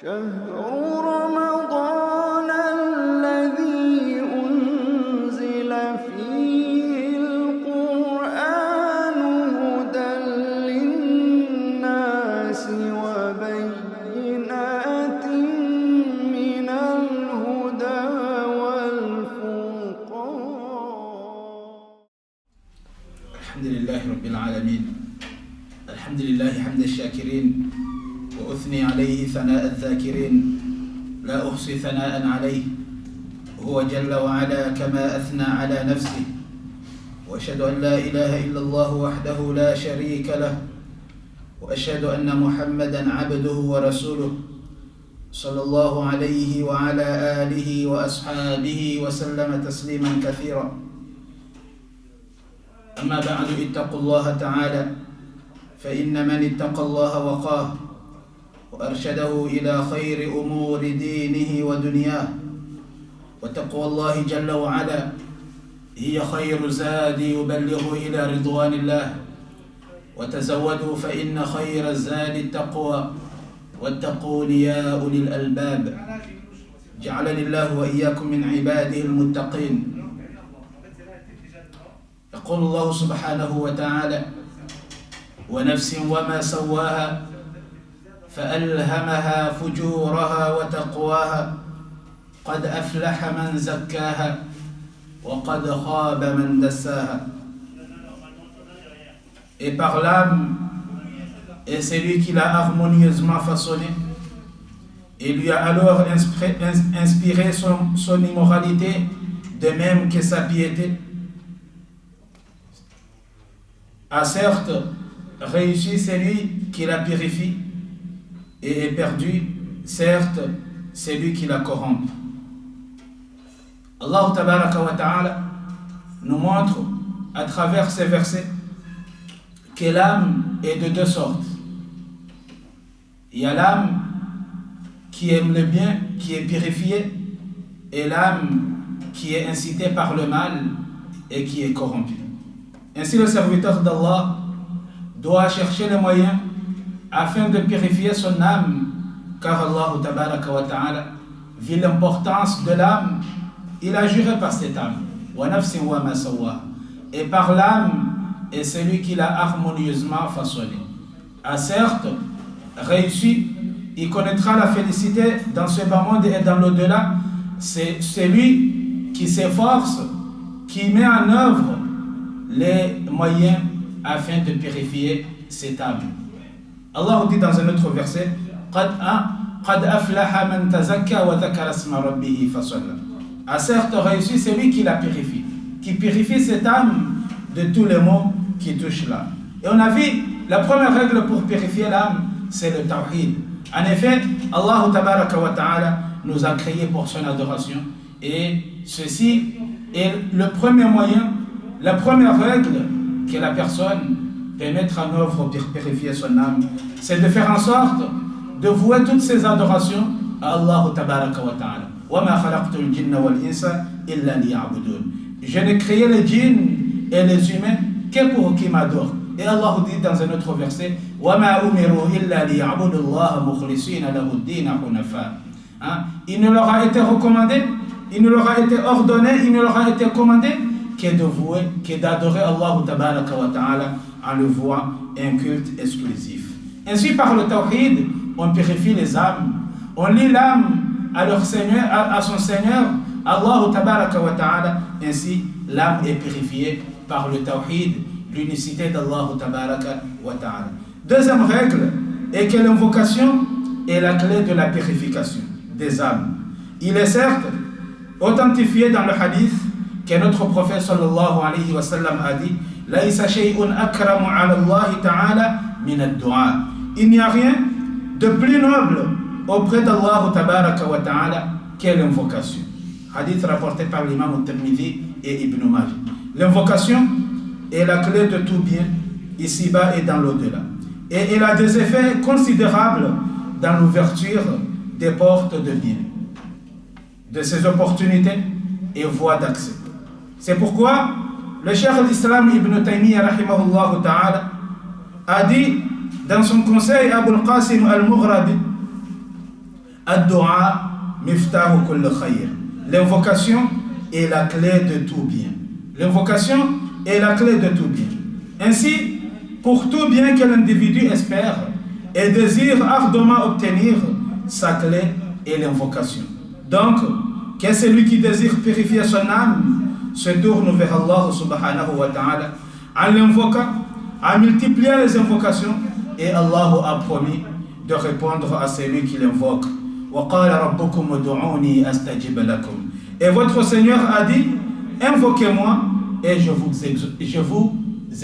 شهر رمضان الذي أنزل فيه القرآن هدى للناس وبينات من الهدى والفرقان. الحمد لله رب العالمين. الحمد لله حمد الشاكرين، وأثني عليه ثناء الذاكرين، لا أحصي ثناء عليه، هو جل وعلا كما أثنى على نفسه. وأشهد أن لا إله إلا الله وحده لا شريك له، وأشهد أن محمدا عبده ورسوله صلى الله عليه وعلى آله وأصحابه وسلم تسليما كثيرا. أما بعد، اتقوا الله تعالى، فإن من اتقى الله وقاه وأرشده إلى خير أمور دينه ودنياه. وتقوى الله جل وعلا هي خير زاد يبلغ إلى رضوان الله. وتزودوا فإن خير الزاد التقوى، واتقون يا أولي الألباب. جعلني الله وإياكم من عباده المتقين. يقول الله سبحانه وتعالى: ونفس وما سواها فألهمها فجورها وتقواها قد أفلح من زكاها وقد خاب من دساها. Et par l'âme, et c'est lui qui l'a harmonieusement façonné, et lui a alors inspiré son immoralité, de même que sa piété. A certes réussi celui qui la purifie, et est perdu, certes, c'est lui qui la corrompt. Allah tabaraka wa ta'ala nous montre à travers ces versets que l'âme est de deux sortes. Il y a l'âme qui aime le bien, qui est purifiée, et l'âme qui est incitée par le mal et qui est corrompue. Ainsi, le serviteur d'Allah doit chercher les moyens afin de purifier son âme, car Allah tabaraka wa ta'ala vit l'importance de l'âme. Il a juré par cette âme, wa nafsin wa ma sawwaha, et par l'âme est celui qui l'a harmonieusement façonné. A certes réussi, il connaîtra la félicité dans ce bas monde et dans l'au-delà. C'est celui qui s'efforce, qui met en œuvre les moyens afin de purifier cette âme. Allah dit dans un autre verset: قَدْ أَفْلَحَ مَنْ تَزَكَّى وَذَكَرَ اسْمَ رَبِّهِ فَصَلَّى. A certes réussi celui qui la purifie, qui purifie cette âme de tous les maux qui touchent l'âme. Et on a vu, la première règle pour purifier l'âme, c'est le tawhid. En effet, Allah tabaraka wa ta'ala nous a créés pour son adoration, et ceci est le premier moyen, la première règle que la personne peut mettre en œuvre pour purifier son âme, c'est de faire en sorte de vouer toutes ses adorations à Allah tabaraka wa ta'ala. وَمَا خَلَقْتُ الْجِنَّ وَالْإِنسَ إِلَّا لِيَعْبُدُونَ. Je n'ai créé les djinns et les humains que pour qu'ils m'adorent. Et Allah dit dans un autre verset: وَمَا أُمِرُوا إِلَّا لِيَعْبُدُوا اللَّهَ مُخْلِصِينَ لَهُ الدِّينَ حُنَفَاءَ. Il ne leur a été recommandé, il ne leur a été ordonné, il ne leur a été commandé que de vouer, que d'adorer Allah tabaraka wa ta'ala en le vouant un culte exclusif. Ainsi, par le tawhid, on purifie les âmes, on lie l'âme à leur Seigneur, à son Seigneur, Allah tabaraka wa ta'ala. Ainsi, l'âme est purifiée par le tawhid, l'unicité d'Allah tabaraka wa ta'ala. Deuxième règle est que l'invocation est la clé de la purification des âmes. Il est certes authentifié dans le hadith que notre prophète sallallahu alayhi wa sallam a dit: Laïsa shay'un akramu ala Allah ta'ala min ad-du'a. Il n'y a rien de plus noble auprès d'Allah tabaraka wa ta'ala que l'invocation. Hadith rapporté par l'imam al-Tirmidhi et Ibn Majah. L'invocation est la clé de tout bien, ici-bas et dans l'au-delà. Et elle a des effets considérables dans l'ouverture des portes de bien, de ses opportunités et voies d'accès. C'est pourquoi le cheikh al-Islam Ibn Taymiyyah rahimahullah ta'ala a dit dans son conseil à Abul Qasim al-Mughrabi: Ad-du'a miftahu kulli khayr. L'invocation est la clé de tout bien. L'invocation est la clé de tout bien. Ainsi, pour tout bien que l'individu espère et désire ardemment obtenir, sa clé est l'invocation. Donc, que celui qui désire purifier son âme se tourne vers Allah subhanahu wa ta'ala en l'invoquant, en multipliant les invocations, et Allah a promis de répondre à celui qui l'invoque. Et votre Seigneur a dit, invoquez-moi et je vous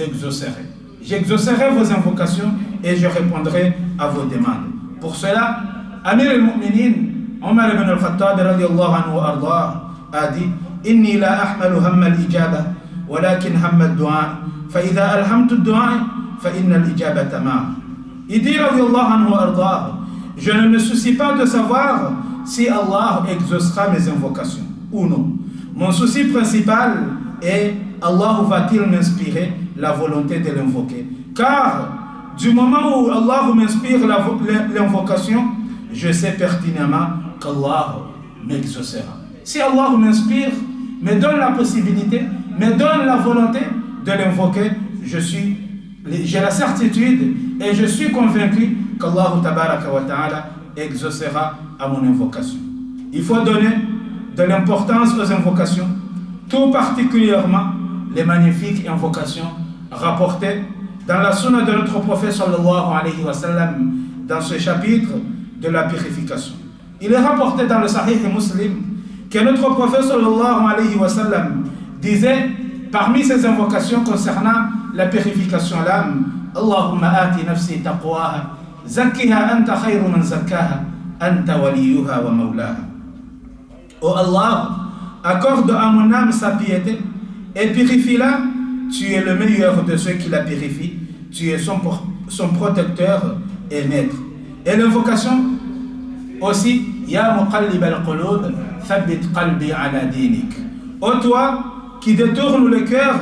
exaucerai. J'exaucerai vos invocations et je répondrai à vos demandes. Pour cela, Amir al-Mu'minin, Omar ibn al-Khattab radiyallahu anhu arda, a dit, Inni la ahmalu hamma al-ijaba, walakin hamma al-du'a, fa idha alhamtu al-du'a, fa inna al-ijabata ma'a. Il dit radiyallahu anhu arda, je ne me soucie pas de savoir si Allah exaucera mes invocations ou non. Mon souci principal est Allah va-t-il m'inspirer la volonté de l'invoquer. Car du moment où Allah m'inspire l'invocation, je sais pertinemment qu'Allah m'exaucera. Si Allah m'inspire, me donne la possibilité, me donne la volonté de l'invoquer, j'ai la certitude et je suis convaincu qu'Allah tabaraka wa ta'ala exaucera à mon invocation. Il faut donner de l'importance aux invocations, tout particulièrement les magnifiques invocations rapportées dans la sunna de notre prophète sallallahu alayhi wa sallam, dans ce chapitre de la purification. Il est rapporté dans le Sahih Muslim que notre prophète sallallahu alayhi wa sallam disait parmi ses invocations concernant la purification de l'âme, Allahumma ati nafsi taqwaha, zakkiha anta khayru man zakkaha, anta waliyuha wa mawlaha. Oh Allah, accorde à mon âme sa piété et purifie-la, tu es le meilleur de ceux qui la purifient, tu es son protecteur et maître. Et l'invocation aussi, Ya muqallib al-qulub, thabbit qalbi ala dinik. Ô toi qui détourne le cœur,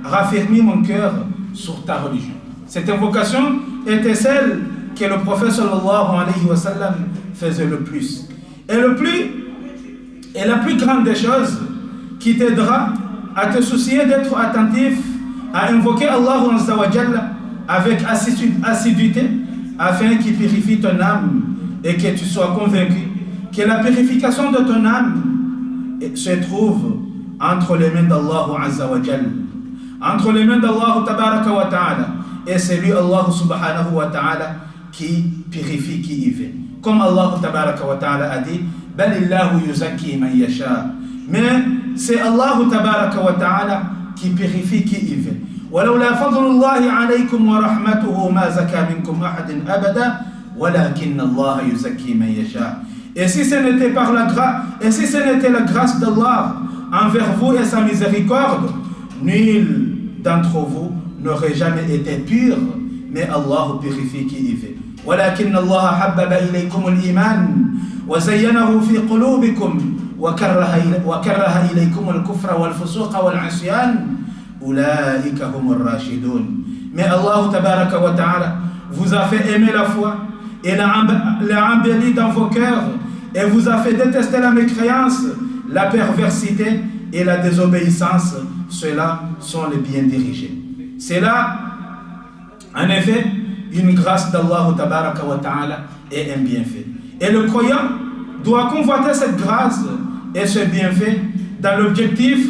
raffermis mon cœur sur ta religion. Cette invocation était celle que le prophète sallallahu alayhi wa sallam faisait le plus. Et la plus grande des choses qui t'aidera à te soucier d'être attentif, à invoquer Allah azza wa jalla avec assiduité, afin qu'il purifie ton âme et que tu sois convaincu que la purification de ton âme se trouve entre les mains d'Allah azza wa jalla, entre les mains d'Allah tabaraka wa ta'ala, et c'est lui Allah subhanahu wa ta'ala qui purifie qui y fait. Comme Allah tabaraka wa ta'ala a dit, balillahu yuzakki man yasha. Mais c'est Allah tabaraka wa ta'ala qui purifie qui y fait. ولولا فضل الله عليكم ورحمته ما زكى منكم أحد أبدا ولكن الله يزكي من يشاء. Et si ce n'était la grâce d'Allah envers vous et sa miséricorde, nul d'entre vous n'aurait jamais été pur, mais Allah purifie qui y fait. ولكن الله حبب إليكم الإيمان وزينه في قلوبكم وكره إليكم الكفر والفسوق والعصيان أولئك هم الراشدون. Mais Allah tabaraka wa ta'ala vous a fait aimer la foi et l'a embelli dans vos cœurs et vous a fait détester la mécréance, la perversité et la désobéissance. Ceux-là sont les bien dirigés. C'est là, en effet, une grâce d'Allah tabaraka wa ta'ala et un bienfait. Et le croyant doit convoiter cette grâce et ce bienfait dans l'objectif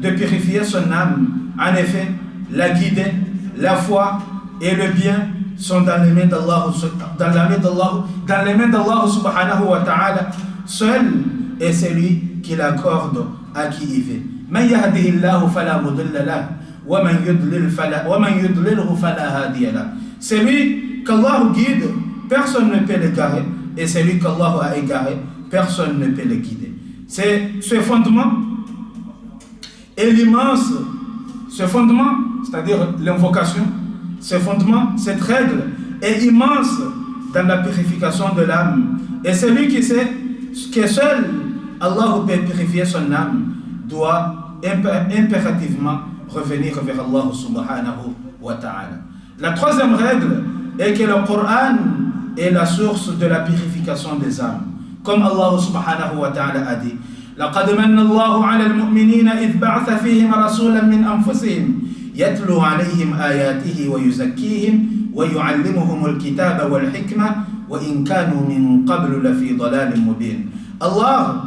de purifier son âme. En effet, la guidée, la foi et le bien sont dans les mains d'Allah subhanahu wa ta'ala. Seul est celui qui l'accorde à qui il veut. Man yahdihillahu fala mudilla lahu wa man yudlilhu fala hadiya lahu. Celui qu'Allah guide, personne ne peut l'égarer, et celui qu'Allah a égaré, personne ne peut le guider. C'est ce fondement et l'immense, ce fondement, c'est-à-dire l'invocation, ce fondement, cette règle est immense dans la purification de l'âme. Et celui qui sait que seul Allah peut purifier son âme doit impérativement revenir vers Allah subhanahu wa ta'ala. La troisième règle est que le Coran est la source de la purification des âmes. comme Allah subhanahu wa ta'ala a dit. لقد من الله على المؤمنين إذ بعث فيهم رسولا من أنفسهم يتلو عليهم آياته ويزكيهم ويعلمهم الكتاب والحكمة وإن كانوا من قبل لفي ضلال مبين. Allah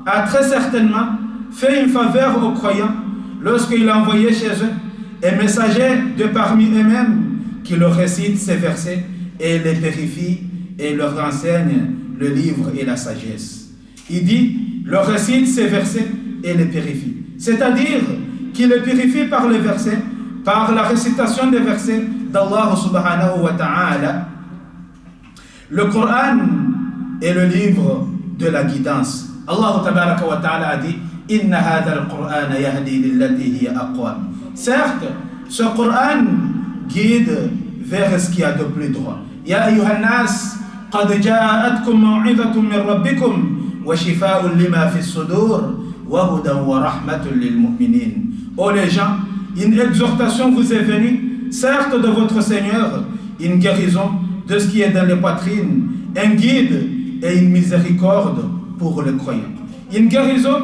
a très certainement fait une faveur aux croyants lorsqu'il a envoyé chez eux un messager de parmi eux-mêmes qui leur récite ces versets et les purifie et leur enseigne le livre et la sagesse. Il dit, leur récite ces versets et les purifie. C'est-à-dire qu'il les purifie par les versets, par la récitation des versets d'Allah subhanahu wa ta'ala. Le Coran est le livre de la guidance. Allah tabaraka wa ta'ala a dit, Inna hadha al-Qur'an yahdi lillati hiya aqwam. Certes, ce Coran guide vers ce qu'il y a de plus droit. Ya ayyuhan nas, qad ja'atkum maw'izatun min rabbikum wa shifaa'un lima fi as-sudur wa hudan wa rahmatun lil mu'minin. Oh les gens, une exhortation vous est venue, certes de votre Seigneur, une guérison de ce qui est dans les poitrines, un guide et une miséricorde pour les croyants. Une guérison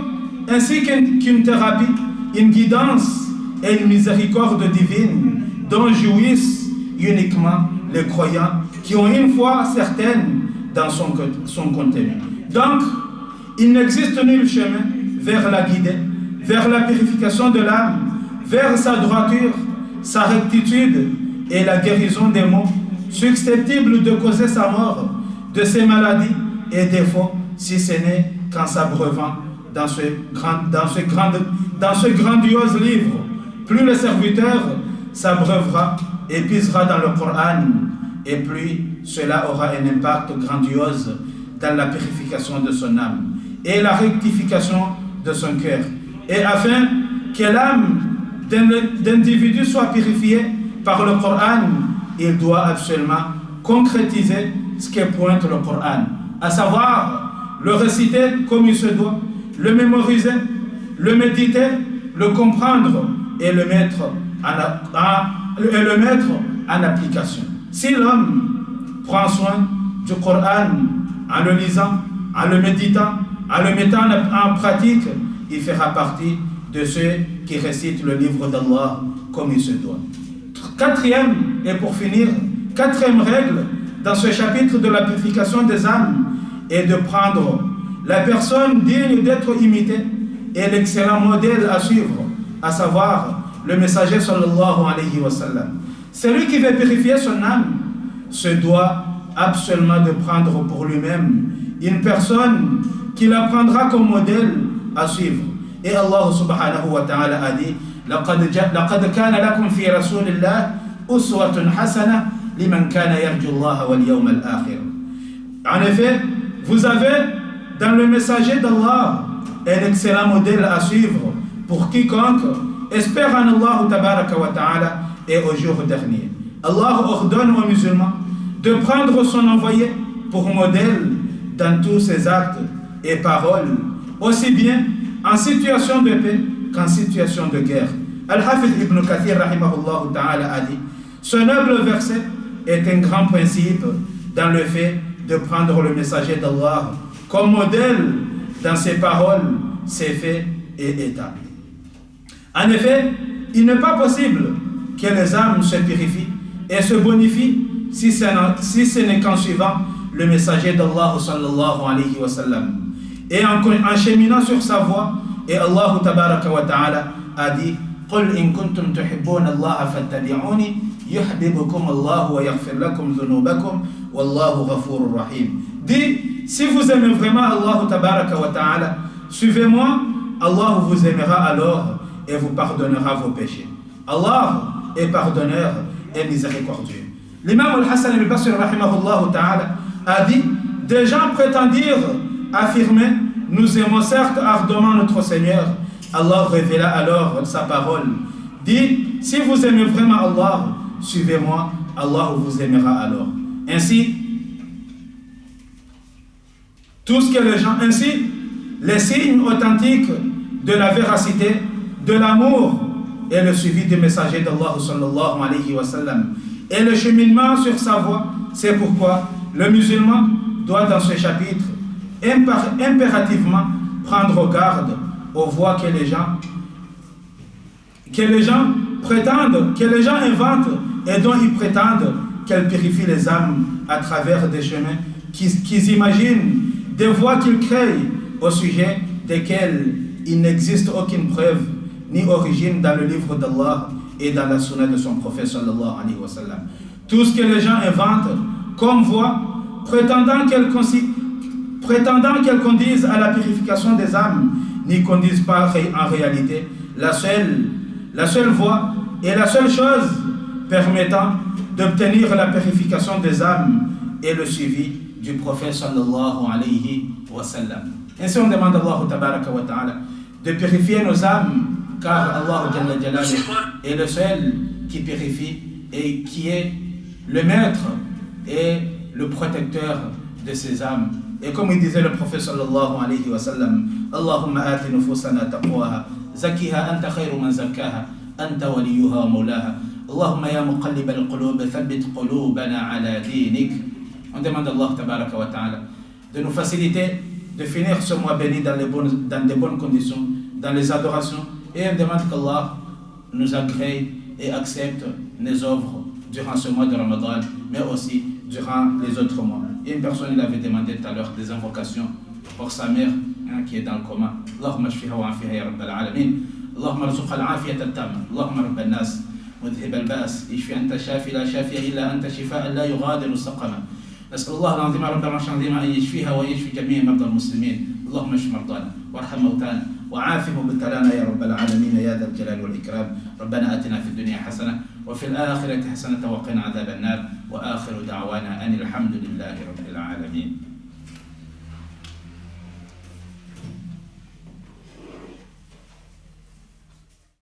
ainsi qu'une thérapie, une guidance et une miséricorde divine dont jouissent uniquement les croyants qui ont une foi certaine dans son contenu. Donc, il n'existe nul chemin vers la guidée, vers la purification de l'âme, vers sa droiture, sa rectitude et la guérison des maux susceptibles de causer sa mort, de ses maladies et défauts, si ce n'est qu'en s'abreuvant dans ce grandiose livre. Plus le serviteur s'abreuvera et puisera dans le Coran, et plus cela aura un impact grandiose dans la purification de son âme et la rectification de son cœur. Et afin que l'âme d'individu soit purifiée par le Coran, il doit absolument concrétiser ce que pointe le Coran, à savoir le réciter comme il se doit, le mémoriser, le méditer, le comprendre et le mettre en application. Si l'homme prend soin du Coran en le lisant, en le méditant, en le mettant en pratique, il fera partie de ceux qui récitent le livre d'Allah comme il se doit. Quatrième, et pour finir, quatrième règle dans ce chapitre de la purification des âmes est de prendre la personne digne d'être imitée et l'excellent modèle à suivre, à savoir le messager sallallahu alayhi wa sallam. Celui qui veut purifier son âme se doit absolument de prendre pour lui-même une personne qui la prendra comme modèle à suivre. Et Allah subhanahu wa ta'ala a dit لَقَدْ كَانَ لَكُمْ فِي رَسُولِ اللَّهِ أُسْوَةٌ حَسَنَةٌ لِمَنْ كَانَ يَرْجُو اللَّهَ وَالْيَوْمَ الْآخِرِ. En effet, vous avez dans le messager d'Allah un excellent modèle à suivre pour quiconque espère en Allah tabaraka wa ta'ala et au jour dernier. Allah ordonne aux musulmans de prendre son envoyé pour modèle dans tous ses actes et paroles, aussi bien en situation de paix qu'en situation de guerre. Al-Hafiz ibn Kathir rahimahullah ta'ala a dit, ce noble verset est un grand principe dans le fait de prendre le messager d'Allah comme modèle dans ses paroles, ses faits et états. En effet, il n'est pas possible que les âmes se purifient et se bonifient si ce n'est qu'en suivant le messager d'Allah sallallahu alayhi wa sallam et en cheminant sur sa voie. Et Allah tabaraka wa ta'ala a dit قُلْ إِن كُنْتُمْ تُحِبُّونَ اللَّهَ فَاتَّبِعُونِ يُحْبِبُكُمُ اللَّهُ وَيَغْفِرْ لَكُمْ ذُنُوبَكُمْ وَاللَّهُ غَفُورٌ رَحِيمٌ. Dis, si vous aimez vraiment Allah tabaraka wa ta'ala, suivez-moi, Allah vous aimera alors et vous pardonnera vos péchés. Allah est pardonneur et miséricordieux. L'imam al-Hassan al-Basri rahimahullah ta'ala a dit, des gens prétendirent affirmer, nous aimons certes ardemment notre Seigneur. Allah révéla alors sa parole. Dit, si vous aimez vraiment Allah, suivez-moi, Allah vous aimera alors. Ainsi, les signes authentiques de la véracité, de l'amour et le suivi du messager d'Allah sallallahu alayhi wa sallam et le cheminement sur sa voie. C'est pourquoi le musulman doit dans ce chapitre impérativement prendre garde aux voies que les gens prétendent, que les gens inventent et dont ils prétendent qu'elles purifient les âmes à travers des chemins qu'ils imaginent, des voies qu'ils créent au sujet desquelles il n'existe aucune preuve ni origine dans le livre d'Allah et dans la sunna de son prophète sallallahu alayhi wa sallam. Tout ce que les gens inventent comme voie, prétendant qu'elles conduisent à la purification des âmes, n'y conduisent pas en réalité. La seule voie et la seule chose permettant d'obtenir la purification des âmes est le suivi du prophète sallallahu alayhi wa sallam. Ainsi on demande à Allah tabaraka wa ta'ala de purifier nos âmes, car Allah jalla jalaluhu est le seul qui purifie et qui est le maître et le protecteur de ses âmes. Et comme il disait le prophète sallallahu alayhi wa sallam, Allahumma ati nufusana taqwaha, zakiha anta khayru man zakkaha, anta waliyuha wa mawlaha. Allahumma ya muqallib al-qulub, thabbit qulubana ala dinik. On demande à Allah tabaraka wa ta'ala de nous faciliter de finir ce mois béni dans de bonnes conditions, dans les adorations, et on demande qu'Allah nous agrée et accepte nos œuvres durant ce mois de Ramadan, mais aussi durant les autres mois. Et une personne il avait demandé tout à l'heure des invocations pour sa mère qui est dans le coma. Allahumma shfiha wa afiha ya rabbal alamin. Allahumma rzuqha al-afiyata at-tamma. Allahumma rabban nas mudhhib al-ba's. Ishfi anta shafi la shafiya illa anta shifaan la yughadiru saqama. نسأل الله العظيم رب العرش العظيم أن يشفيها ويشفي جميع مرضى المسلمين. اللهم اشف مرضانا وارحم موتانا وعافهم مبتلانا يا رب العالمين يا ذا الجلال والإكرام. ربنا آتنا في الدنيا حسنة وفي الآخرة حسنة وقنا عذاب النار. وآخر دعوانا أن الحمد لله رب العالمين.